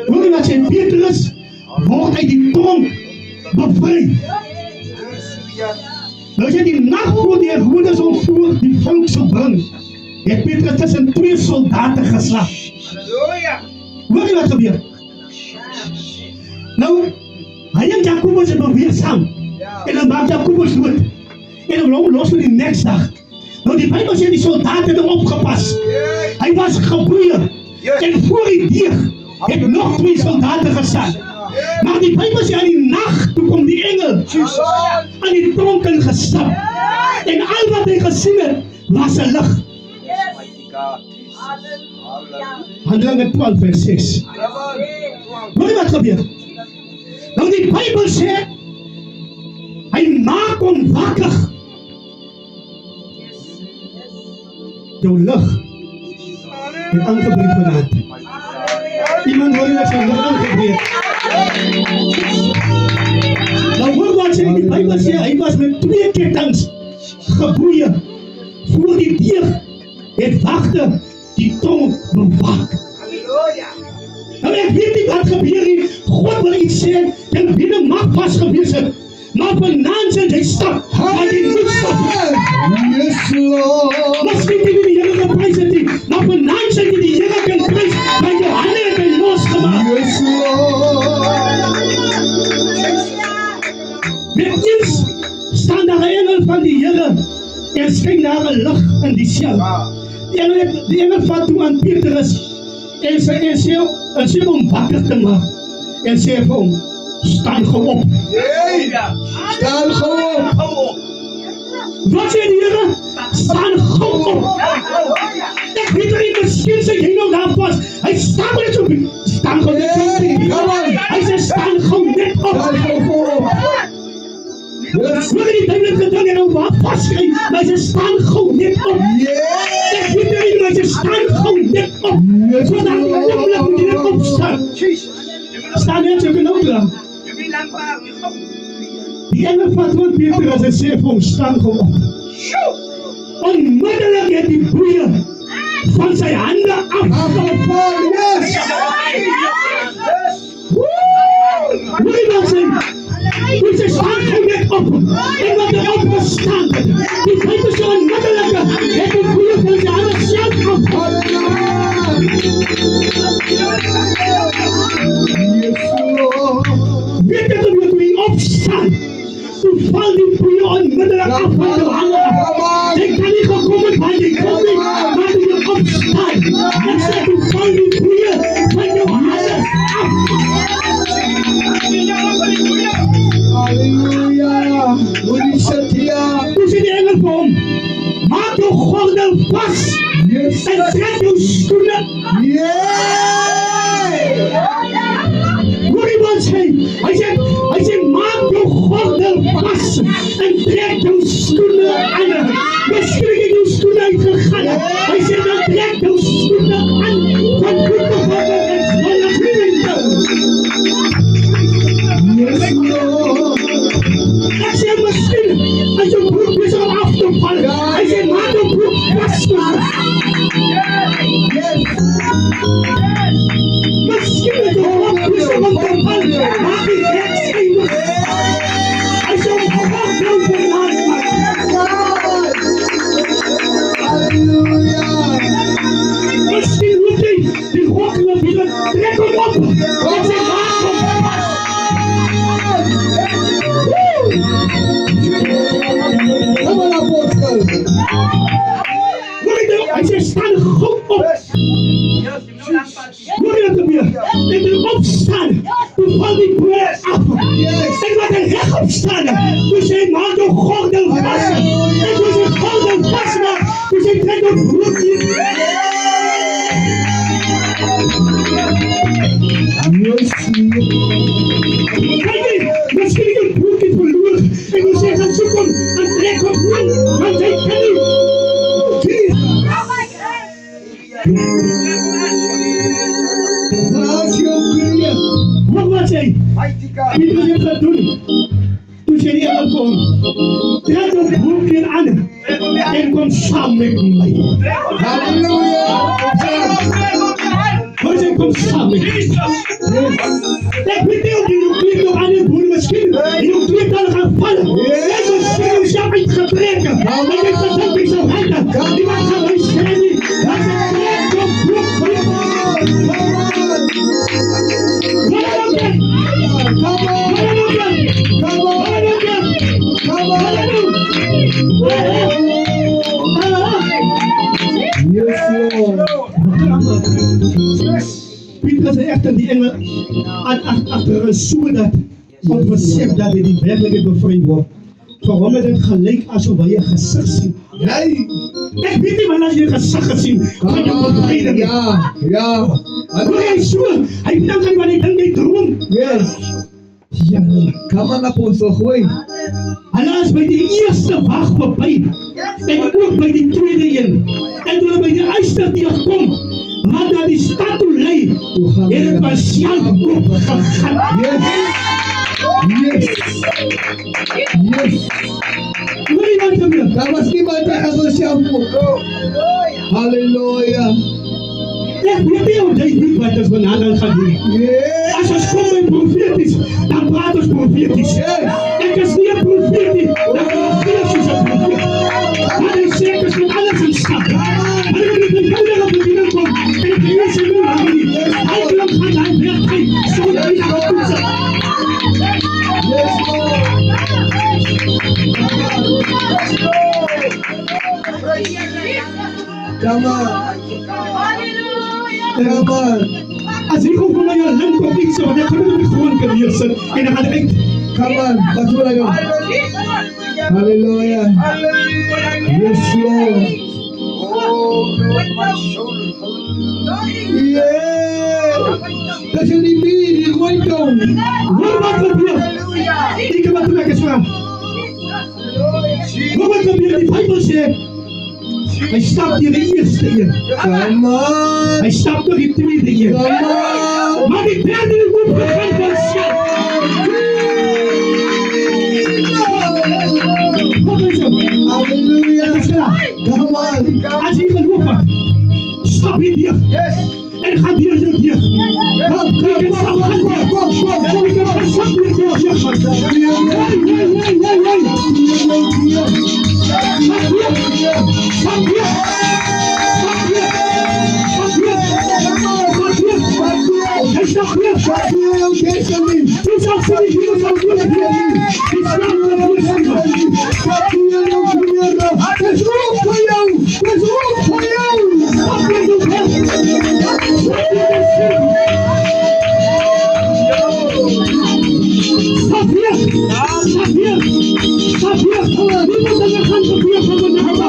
Hoor je wat zei? Petrus wordt uit die tronk bevrijd. Nou zei die nacht voor die Herodes ontvoer die vonk zou brengen, heeft Petrus tussen 2 soldaten geslagen. Hoor je wat gebeurt? Nou, hij en Jacobus hebben weer samen. En dan maakt Jacobus dood. En dan los we die nekslag. Nou, die Bijbel zegt die soldaten hebben opgepast. Hij was geboeien. En voor die dier heeft nog 2 soldaten gestaan. Maar die Bijbel zegt aan die nacht, toen komt die engel aan die tronken gestapt. En al wat hij gezien heeft, was een licht. Handelingen 12 vers 6. Hoor je wat gebeurt? Nou, die Bijbel zegt, hij maakt ons wakker. Jouw lucht heeft aangebreid vanavond. Iemand hoor je dat zijn lucht aangebreid. Nou hoor wat zei die Bijbel zegt, hij was met 2 ketens geboeien. Voor die dier het wachten die tong bewaakt. Nou, ik weet niet wat gebeurt hier. God wil iets zeggen. En binnen mag pas geweest zijn. Maar vanavond zijn hij stap. Hij die niet stappen. Yes, Lord. Misschien die die Heer geprijs het niet. Maar vanavond zijn die Heer kan prijs. Maar je handen hebben losgemaakt. Yes, Lord. Met eens staan daar engel van die Heer. En schijnt daar een licht in die cel. Die engel vat toe aan Petrus. En ze hem wakker te maken. En ze heeft hem, staan gewoon op. Staan gewoon op. Wat zei die Heer? Staan gewoon op. Ik weet er niet, misschien zit hij nog daar vast. Hij staat er niet zo. Staan gewoon niet op. Hij zegt, staan gewoon net op. Hoor je die Bijbel gedaan en over vastgeven, maar ze staan gewoon net op. Ik weet er niet, maar ze staan gewoon net op. Zodat die ogenblik moet je net opstaan. Staan net zo kunnen oplaan. Die engel van Petrus en zei voor hem, staan gewoon op. Onmiddellijk heeft die boeien van zijn handen afgevallen. Hoor je wat zeggen? Dus ze staan gewoon net op. En wat er opgestaan werd, die Bijbel zo onmiddellijk heeft die boeien van zijn handen zelf afgevallen. Weet je dat we niet opstaan? Toen valt die boeien onmiddellijk af van de handen. Ik kan niet gekomen van die koning, maar toen je opstaan. En zei toen valt die boeien van de handen af. Halleluja. Hoe is het hier? Toen zei de engel voor hem, maak je gordel vast. En trek je schoenen. Hoor je wat zei? Hij zei, maak je gordel vast en trek je schoenen aan. Misschien heb je schoenen uitgegaan. Hij zei, dan trek je schoenen aan. Van goede vader en zonnig winter. Ik zei, misschien als je broek is om af te vallen. Hij zei, maak je broek vast. Misschien is het broek is om te vallen. Maak je gek zijn. Hij zei, omhoog dan vandaan maken. Misschien moet hij die rokken willen trek hem op. Ik zei, maak hem vast. Kom maar, apostel. Hij zei, staan goed op. Hoor je dat er weer? En toen opstaan, toen valt die boeien af. En wat er recht opstaan, toen zei maak je gordel vast. En toen zei gordel vast maakt, toen zei trek je broekje. Kijk, misschien is het broekje verloren. En toen zei gaan zoeken en trek hem aan, want hij kan niet. Wat was hij? En die wil je gaan doen. Toen zei hij aan voor hem, trek dat broekje aan en kom samen met mij. Halleluja. Hij zei, kom komt samen. Ik weet niet of je nog klinkt nog aan je boer misschien. Je klinkt al gaan vallen. Ik ben misschien zelf uitgebreken. Ik weet dat dat niet zo handig. Die man gaat mij schrijven. Dat is een klein blok. Piet is echt die engel achter een zoedat om besef dat hij die werkelijkheid bevrijd wordt. Waarom is het gelijk alsof je gezicht ziet? Nee. Ik weet niet, maar als je gezicht ziet, kan je bevrijden. Ja. Maar hij is zo, hij denkt aan wat hij denkt, hij droomt. Yes. Ja, Come on, apostel, gooi. helaas bij de eerste wacht voorbij. En ook bij de tweede een. En toen bij de eerste die komt, wat naar die stad toe leidt, en het was Jan opgegaan. Yes. Hoor je wat gebeurt? Daar was niemand die aan zichzelf mocht. Halleluja. Ja, weet je hoe hij niet wat als we nader gaan doen? Yes. Als ons komt met profetisch, dan praat ons profetisch. En als niet profetisch, dan praat Jezus een profetisch. Maar hij zegt, als we alles in stap. Maar dan moet ik niet op de binnenkom. En ik weet ze nu nog niet. Hij wil gaan naar weg. Hij zal niet naar de toetsen. Yes, Lord. Come on. Come on. Als ik over mij een land op iets zo, dan kan ik niet gewoon kunnen hier zitten. En dan ga ik Come on. That's what I do. Hallelujah. Yes, Lord. Yeah. Dat je niet meer hier gooit dan. hoor wat gebeurt. Ik heb wat te maken zwaar. Hoor wat gebeurt. Die Bijbel zegt, hij stapt hier de eerste in. Come on. Hij stapt nog in de tweede in. Come on. Maar die derde moet begaan van zelf. Wat is het? Hallelujah. Het is klaar. Come on. Als je geloof hebt, stap in hier. En ga hier zo hier. Kom. Ik heb stap gaan hier. En ik heb geen stap meer door. Stap hier. Hij staat hier. Die zal voor die hier van hier. Die staat hier. Het is roep voor jou. Het is roep voor jou. Stap hier zo her. Stap hier. Stap hier. Stap hier. Niemand aan de hand van hier van de hand.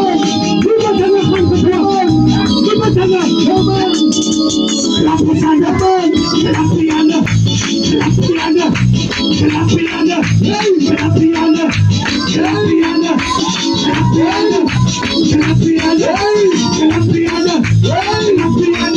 Niemand aan de hand van hier. Niemand aan de hand. Laat ons aan de hand. Laat die aan de. Laat die aan de. Laat die aan de. Laat die aan de. Laat die aan de. Laat die aan de. Laat die aan de. Laat die aan de. Laat die aan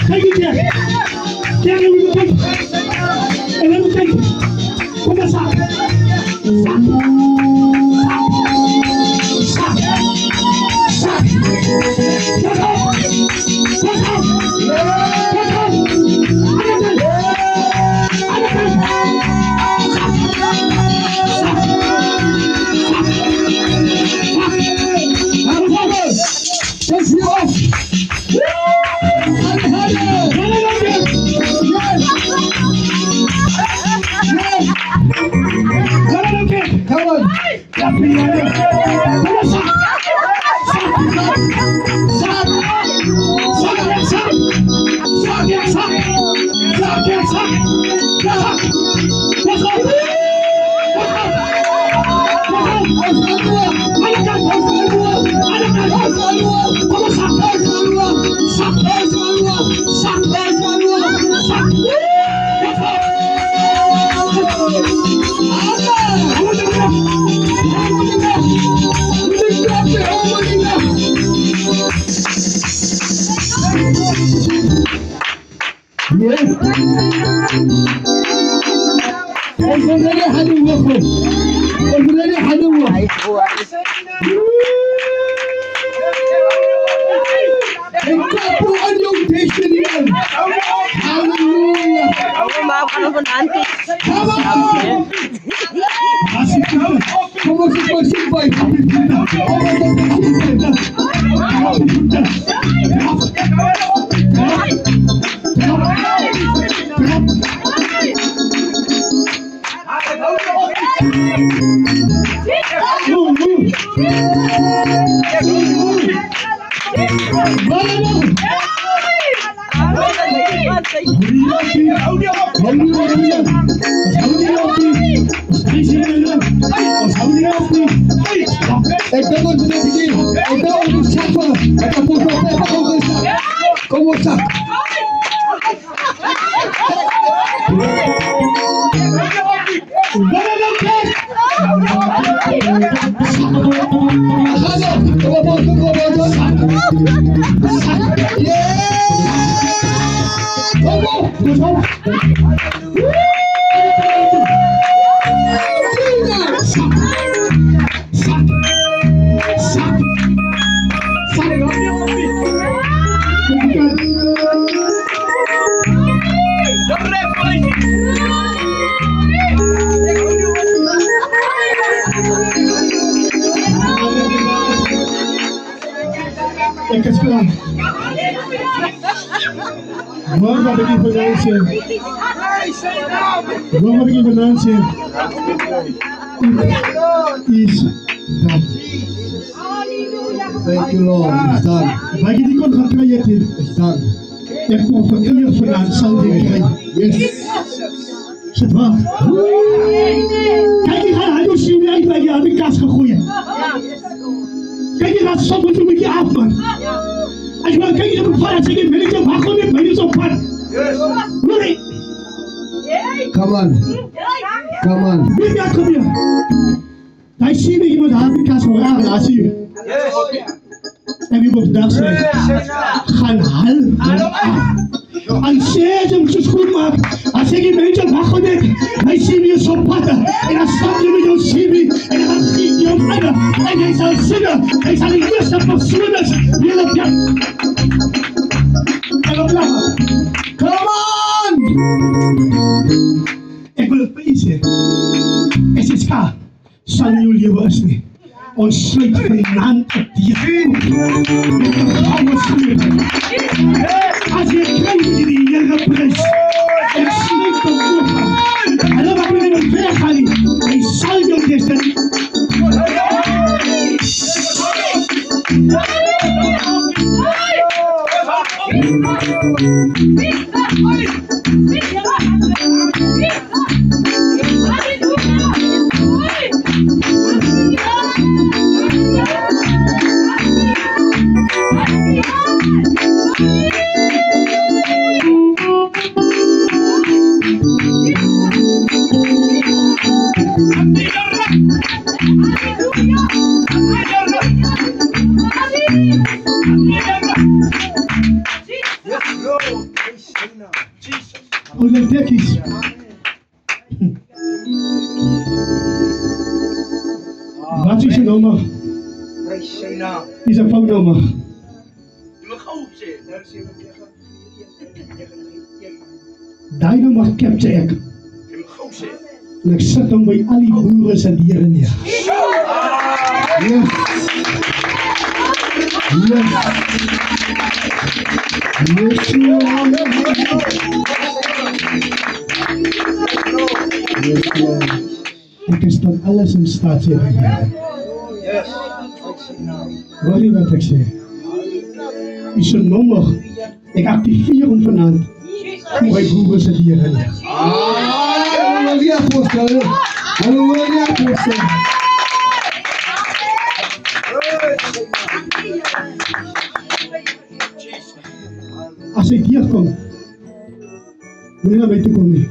Kijk hier. van auntie. Come on! As ek nou Kom ons is maar sien by. Ek dink ons moet begin. Ek dink ons moet suffer. Ek moet nog kom ons sap. Ek is klaar. Hoor wat ek hier vandaan sê. Hoor wat ek hier vandaan sê. It is done. Thank you Lord. It's done. Waar jy die kon gaan kry het hier. It's done. Ek kom van hier vandaan sal jy kry. Yes. Sit waar. Kijk, jy gaan hy ons sien uit waar jy aan die kas gegooi het. Kijk, jy gaat soms met 'n bietjie af, man. As jy maar kyk, jy moet vat, sê jy, mense, wag gewoon net, mense op pad. Nee, Come on. Come on. wie het gebeur? Daai sien jy moet haar die kas hoor, daar sien jy. En wie moet daar sê? Gaan hal af. En sê jy moet het goed maak. As jy mense wag gewoon net, hy sien jy so pad. En dan stap jy met jou CV en dan giet jy hom aan. En jy sal sien, hy sal die eerste persoon is wie hulle pjak. En op lag. Come on. Ek wil het vir u sê. SSK sal nie jou lewe is nie. Ons sluit vanaand op die as jy kry die Here prys, ek sluit op oop. Hulle wat nie meer weggaan nie, hy sal jou destiny. Onder dekkies. Wat is je nummer? Is een foutnummer. Die nummer capture ek. En ek sit hom by al die boere se deure neer. Yes. Yes. Yes, Lord. Yes, Lord. Ek is tot alles in staat, sê die Here. Hoor jy wat ek sê? Is een nummer. Ek activeer hom vanaand. By boere se deure neer. Halleluja, apostel. Halleluja, apostel. As hy deurkom, moenie na my toe kom nie.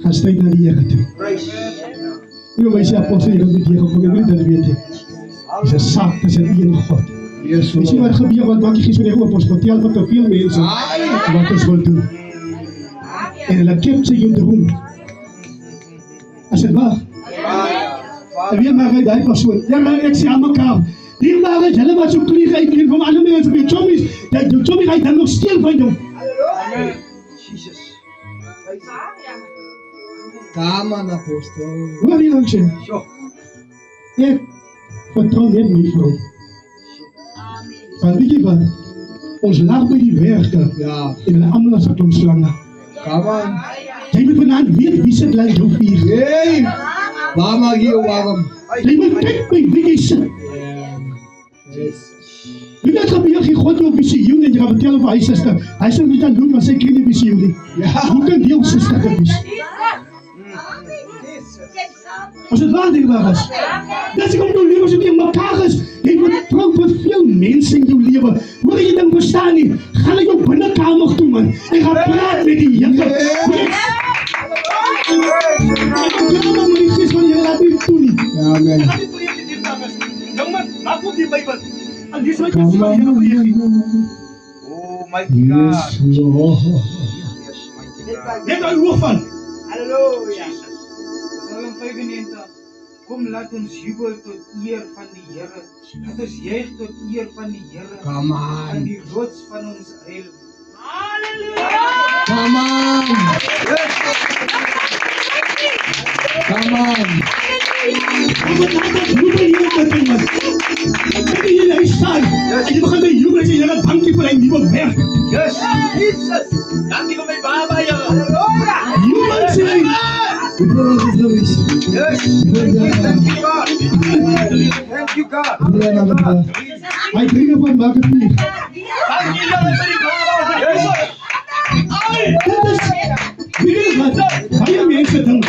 Gaan stryd na die Here toe. Nie my sê apostel, jy wil nie deurgekom, jy wil nie dit weet nie. Dis 'n saak tussen u en God. Yes, Jy sien wat gebeur, wat maak jy gies wanneer oop, ons vertel wat te veel mense wat ons wil doen. En hulle capture jou te roem. As het waar? En wie maak hy die persoon? Ja, maar ek sê aan mekaar, die maak het, hulle wat so klieg uitdrink van ander mense, die chommies, die chommies, hy dan nog stil van jou. Come on, apostel. Hoor jy nou sê? Ek vertrouw net my vrou. Want weet jy wat? Ons lag by die werke. Ja. En hulle allemaal as ek ons slange. Come on. Jy moet vanavond weet wie sit lang jou vier. Hey. Waar maak jy jou warm? Jy moet kyk by wie jy sit. Yes. Wie het gebeur, gee God jou visioen en jy gaan vertel over hy sister. Hy sê nie dan doen, maar sy ken die visioen nie. Ja. Hoe kan die jou sister gewees? As het waar ding waar is. Dat is om jou leven so die in mekaar is. Jy moet trouw met veel mense in jou leven. Hoor jy ding verstaan nie? Ga na jou binnenkamer toe man. En ga praat met die Here. Ek moet die gees van die Here laat nie toe nie. Ja, amen. Jong man, maak op die Bybel. En dis wat jy Come sê van die Here on. geleef. Oh my God. Yes, Lord. Net al hoog van. Halleluja. Psalm 95. Kom laat ons jubel tot eer van die Here. Laat ons juig tot eer van die Here. Come Aan on. die rots van ons heil. Come on. Come on. Kom met laat jubel hier met die man. Kyk hier hy staan. En jy begin te jubel en sê Here, dankie vir hy nuwe werk. Yes, Jesus. Dankie vir my baba, Here. Halleluja. Jubel sê hy. Die broers is Louis. Yes. Thank you, God. Thank you, God. Hy dringe van maak het nie. Dankie, Here, vir die baba. Yes. Dit is, weet jy wat, baie mense dink,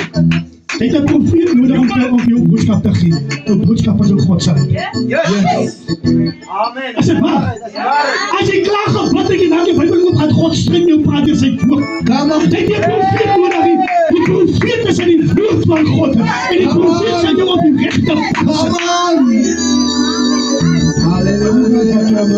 jy het 'n profeet nodig om jou boodskap te gee. Jou boodskap is in God se hand. Yes. Amen. Is dit waar? As jy klaar gebid het en dan die Bybel moet aan God streng jou praat in sy woord. Come on. Jy het die profeet nodig. Die profeet is in die woord van God. En die profeet sal jou op die regte pad sit. Come on. Hallelujah.